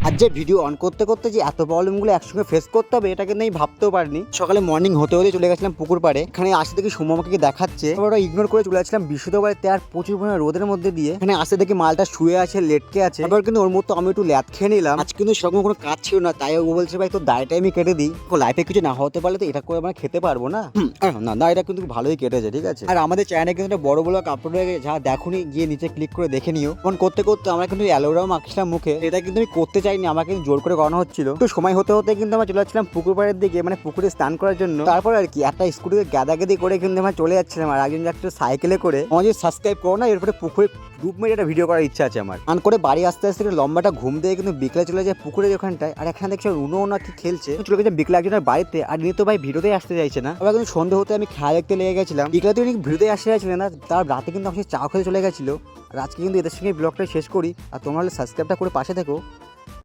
আর যে video on করতে করতে যে এত প্রবলেমগুলো একসঙ্গে ফেস করতে হবে এটা কিন্তু আমি ভাবতেও পারিনি। সকালে মর্নিং হতে হতে চলে গেছিলাম পুকুর পাড়ে। এখানে আসতে দেখি সুমো আমাকে দেখাচ্ছে, ওরা ইগনোর করে চলে আসলাম বিশুদ্ধবাড়িতে। আর প্রচুর পরিমাণে রোদের মধ্যে দিয়ে এখানে আসতে দেখি মালটা শুয়ে আছে, লেটকে আছে। এবার কিন্তু ওর মতো আমি একটু ল্যাদ খেয়ে নিলাম। আজ কিন্তু সেরকম কোনো কাজ ছিল না, তাই ও বলছে ভাই তোর দায়টা আমি কেটে দিই, লাইফে কিছু না হতে পারলে তো এটা করে আমরা খেতে পারবো না। না না, এটা কিন্তু ভালোই কেটেছে, ঠিক আছে। আর আমাদের চ্যানেলে কিন্তু একটা বড় বড় আপলোড হয়ে গেছে, যা দেখুনি গিয়ে নিচে ক্লিক করে দেখে নিও। ফোন করতে করতে আমরা কিন্তু অ্যালোভেরাও মাখছিলাম মুখে। এটা কিন্তু আমি করতে চাইনি, আমাকে কিন্তু জোর করে করানো হচ্ছিল। তো সময় হতে হতে কিন্তু আমরা চলে যাচ্ছিলাম পুকুর পাড়ের দিকে, মানে পুকুরে স্নান করার জন্য। তারপর আর কি একটা স্কুটিতে গাদাগাদি করে কিন্তু আমরা চলে যাচ্ছিলাম। আর একজন যাচ্ছে সাইকেলে করে। আমার যদি সাবস্ক্রাইব করো না, এরপরে পুকুরে ডুব মেরে একটা ভিডিও করার ইচ্ছা আছে আমার। আন করে বাড়ি আসতে আসতে লম্বাটা ঘুম দিয়ে কিন্তু বিকেলে চলে যায় পুকুরের ওখানটায়। আর এখানে দেখছি রুনো না কি খেলছে, চলে গেছে বিকেলে একজনের বাড়িতে। আর নিয়ে তো ভাই ভিডিওতেই আসতে চাইছে না। আবার কিন্তু সন্ধ্যে হতে আমি খেলা দেখতে লেগে গেছিলাম। বিকেলে তো ভিডিওতে আসতে চাইছিলেন না, তার রাতে কিন্তু আমার চা খেতে চলে গেছিল। আর আজকে কিন্তু এদের সঙ্গে ব্লগটা শেষ করি। আর তোমরা হলে সাবস্ক্রাইবটা করে পাশে থেকো।